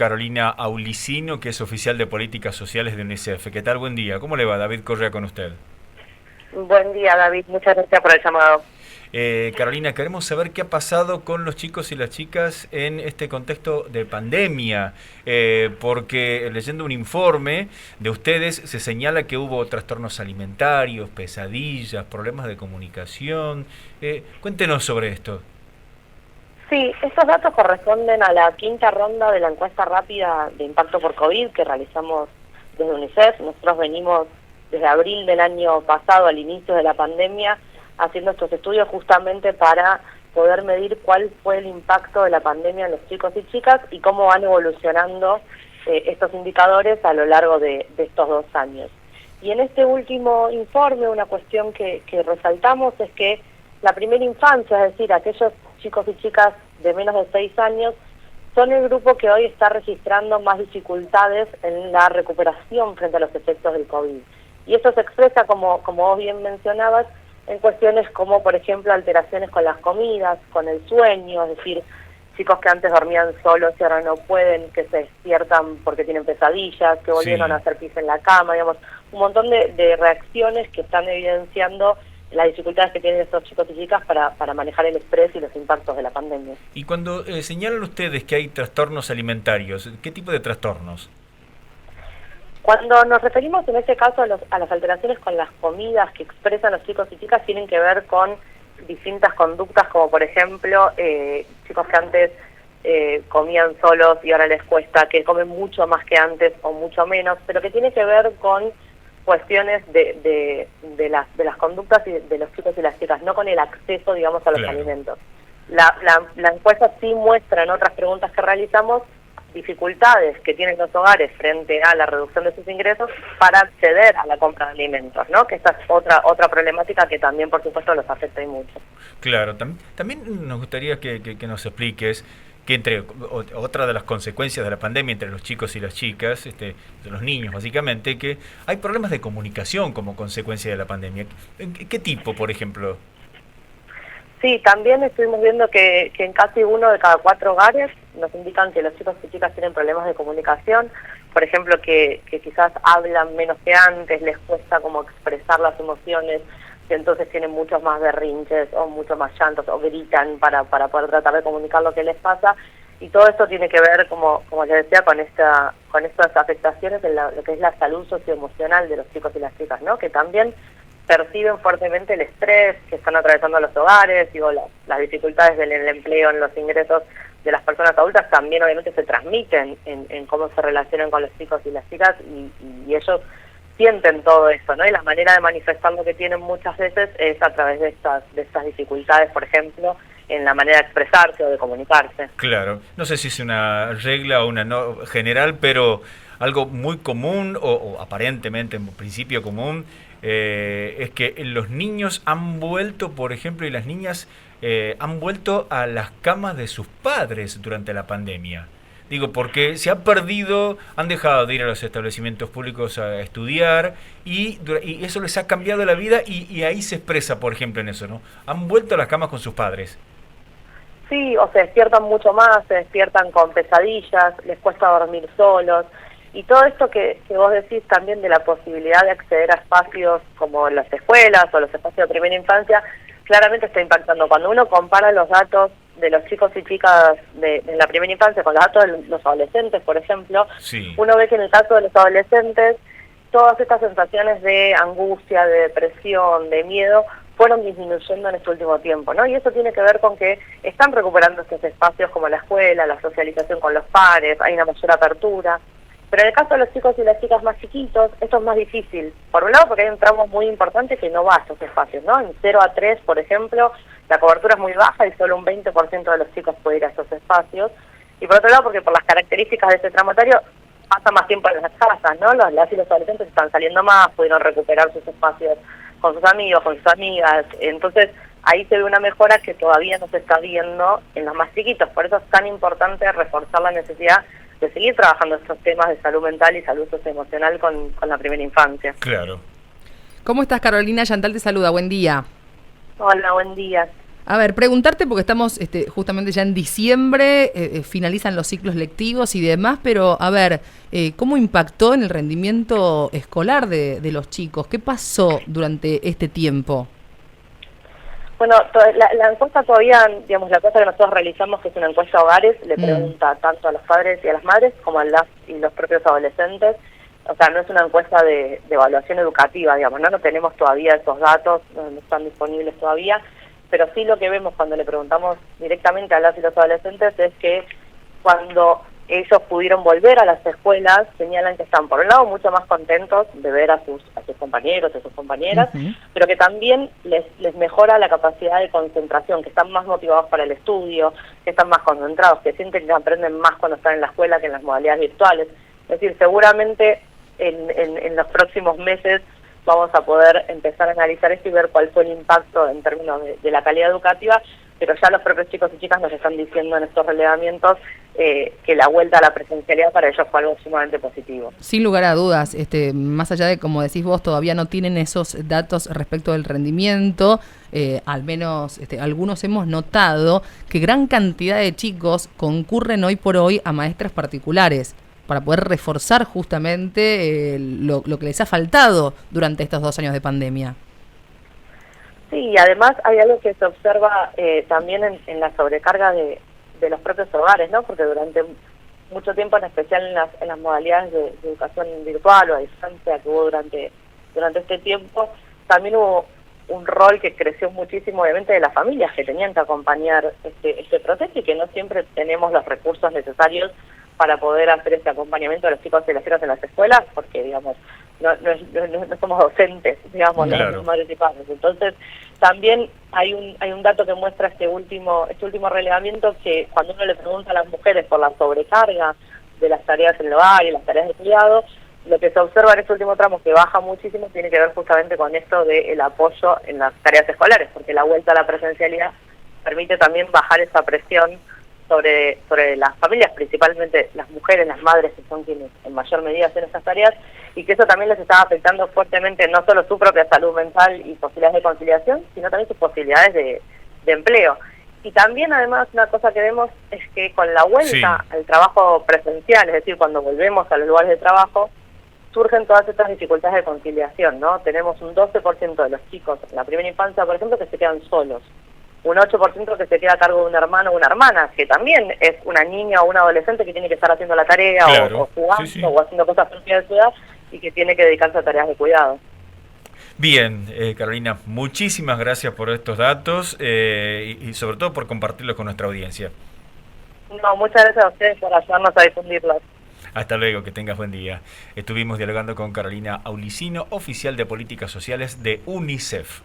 Carolina Aulicino, que es oficial de Políticas Sociales de UNICEF. ¿Qué tal? Buen día. ¿Cómo le va? David Correa con usted. Buen día, David. Muchas gracias por el llamado. Carolina, queremos saber qué ha pasado con los chicos y las chicas en este contexto de pandemia, porque leyendo un informe de ustedes se señala que hubo trastornos alimentarios, pesadillas, problemas de comunicación. Cuéntenos sobre esto. Sí, estos datos corresponden a la quinta ronda de la encuesta rápida de impacto por COVID que realizamos desde UNICEF. Nosotros venimos desde abril del año pasado, al inicio de la pandemia, haciendo estos estudios justamente para poder medir cuál fue el impacto de la pandemia en los chicos y chicas y cómo van evolucionando estos indicadores a lo largo de estos 2 años. Y en este último informe, una cuestión que resaltamos es que la primera infancia, es decir, aquellos chicos y chicas de menos de 6 años, son el grupo que hoy está registrando más dificultades en la recuperación frente a los efectos del COVID. Y esto se expresa, como vos bien mencionabas, en cuestiones como, por ejemplo, alteraciones con las comidas, con el sueño, es decir, chicos que antes dormían solos y ahora no pueden, que se despiertan porque tienen pesadillas, que volvieron a hacer pis en la cama, digamos, un montón de reacciones que están evidenciando las dificultades que tienen estos chicos y chicas para manejar el estrés y los impactos de la pandemia. Y cuando señalan ustedes que hay trastornos alimentarios, ¿qué tipo de trastornos? Cuando nos referimos en este caso a las alteraciones con las comidas que expresan los chicos y chicas, tienen que ver con distintas conductas, como por ejemplo, chicos que antes comían solos y ahora les cuesta, que comen mucho más que antes o mucho menos, pero que tiene que ver con cuestiones de las conductas y de los chicos y las chicas, no con el acceso, digamos, a los alimentos. La encuesta sí muestra en otras preguntas que realizamos dificultades que tienen los hogares frente a la reducción de sus ingresos para acceder a la compra de alimentos, ¿no? Que esta es otra problemática que también, por supuesto, los afecta y mucho. Claro, también nos gustaría que nos expliques que otra de las consecuencias de la pandemia entre los chicos y las chicas, de los niños básicamente, que hay problemas de comunicación como consecuencia de la pandemia. ¿Qué tipo, por ejemplo? Sí, también estuvimos viendo que en casi 1 de cada 4 hogares nos indican que los chicos y chicas tienen problemas de comunicación, por ejemplo, que quizás hablan menos que antes, les cuesta como expresar las emociones, que entonces tienen muchos más berrinches o muchos más llantos o gritan para poder tratar de comunicar lo que les pasa, y todo esto tiene que ver, como les decía, con estas afectaciones en lo que es la salud socioemocional de los chicos y las chicas, ¿no? Que también perciben fuertemente el estrés que están atravesando los hogares, digo, las dificultades del empleo, en los ingresos de las personas adultas también obviamente se transmiten en cómo se relacionan con los chicos y las chicas, y ellos sienten todo eso, ¿no? Y la manera de manifestar lo que tienen muchas veces es a través de estas dificultades, por ejemplo, en la manera de expresarse o de comunicarse. Claro, no sé si es una regla o una no general, pero algo muy común o aparentemente en principio común es que los niños han vuelto, por ejemplo, y las niñas han vuelto a las camas de sus padres durante la pandemia. Digo, porque se ha perdido, han dejado de ir a los establecimientos públicos a estudiar y eso les ha cambiado la vida y ahí se expresa, por ejemplo, en eso, ¿no? Han vuelto a las camas con sus padres. Sí, o se despiertan mucho más, se despiertan con pesadillas, les cuesta dormir solos. Y todo esto que vos decís también de la posibilidad de acceder a espacios como las escuelas o los espacios de primera infancia, claramente está impactando. Cuando uno compara los datos de los chicos y chicas de la primera infancia con los datos de los adolescentes, por ejemplo, uno ve que en el caso de los adolescentes, todas estas sensaciones de angustia, de depresión, de miedo, fueron disminuyendo en este último tiempo, ¿no? Y eso tiene que ver con que están recuperando estos espacios como la escuela, la socialización con los pares, hay una mayor apertura. Pero en el caso de los chicos y las chicas más chiquitos, esto es más difícil. Por un lado, porque hay un tramo muy importante que no va a esos espacios, ¿no? En 0 a 3, por ejemplo, la cobertura es muy baja y solo un 20% de los chicos puede ir a esos espacios. Y por otro lado, porque por las características de ese tramo etario, pasa más tiempo en las casas, ¿no? Las y los adolescentes están saliendo más, pudieron recuperar sus espacios con sus amigos, con sus amigas. Entonces, ahí se ve una mejora que todavía no se está viendo en los más chiquitos. Por eso es tan importante reforzar la necesidad de seguir trabajando estos temas de salud mental y salud socioemocional con la primera infancia. Claro. ¿Cómo estás, Carolina? Yantal te saluda, buen día. Hola, buen día. A ver, preguntarte porque estamos justamente ya en diciembre, finalizan los ciclos lectivos y demás, pero a ver, ¿cómo impactó en el rendimiento escolar de los chicos? ¿Qué pasó durante este tiempo? Bueno, la encuesta todavía, digamos, la cosa que nosotros realizamos, que es una encuesta a hogares, le pregunta tanto a los padres y a las madres como a las y los propios adolescentes. O sea, no es una encuesta de evaluación educativa, digamos, no tenemos todavía esos datos, no están disponibles todavía, pero sí lo que vemos cuando le preguntamos directamente a las y los adolescentes es que cuando ellos pudieron volver a las escuelas, señalan que están, por un lado, mucho más contentos de ver a sus compañeros, a sus compañeras, pero que también les mejora la capacidad de concentración, que están más motivados para el estudio, que están más concentrados, que sienten que aprenden más cuando están en la escuela que en las modalidades virtuales. Es decir, seguramente en los próximos meses vamos a poder empezar a analizar esto y ver cuál fue el impacto en términos de la calidad educativa, pero ya los propios chicos y chicas nos están diciendo en estos relevamientos que la vuelta a la presencialidad para ellos fue algo sumamente positivo. Sin lugar a dudas, más allá de, como decís vos, todavía no tienen esos datos respecto del rendimiento, al menos algunos hemos notado que gran cantidad de chicos concurren hoy por hoy a maestras particulares para poder reforzar justamente lo que les ha faltado durante estos 2 años de pandemia. Sí, y además hay algo que se observa también en la sobrecarga de los propios hogares, ¿no? Porque durante mucho tiempo, en especial en las modalidades de educación virtual o a distancia que hubo durante este tiempo, también hubo un rol que creció muchísimo, obviamente, de las familias que tenían que acompañar este proceso y que no siempre tenemos los recursos necesarios para poder hacer este acompañamiento de los chicos y las chicas en las escuelas, porque, digamos, no somos docentes, digamos, claro, los madres y padres. Entonces, también hay un dato que muestra este último relevamiento, que cuando uno le pregunta a las mujeres por la sobrecarga de las tareas en el hogar y las tareas de cuidado, lo que se observa en este último tramo, que baja muchísimo, tiene que ver justamente con esto del apoyo en las tareas escolares, porque la vuelta a la presencialidad permite también bajar esa presión sobre las familias, principalmente las mujeres, las madres, que son quienes en mayor medida hacen esas tareas, y que eso también les está afectando fuertemente no solo su propia salud mental y posibilidades de conciliación, sino también sus posibilidades de empleo. Y también, además, una cosa que vemos es que con la vuelta al trabajo presencial, es decir, cuando volvemos a los lugares de trabajo, surgen todas estas dificultades de conciliación, ¿no? Tenemos un 12% de los chicos en la primera infancia, por ejemplo, que se quedan solos, un 8% que se queda a cargo de un hermano o una hermana, que también es una niña o un adolescente que tiene que estar haciendo la tarea, claro, o jugando, o haciendo cosas propias de su edad, y que tiene que dedicarse a tareas de cuidado. Bien, Carolina, muchísimas gracias por estos datos y sobre todo por compartirlos con nuestra audiencia. No, muchas gracias a ustedes por ayudarnos a difundirlos. Hasta luego, que tengas buen día. Estuvimos dialogando con Carolina Aulicino, oficial de Políticas Sociales de UNICEF.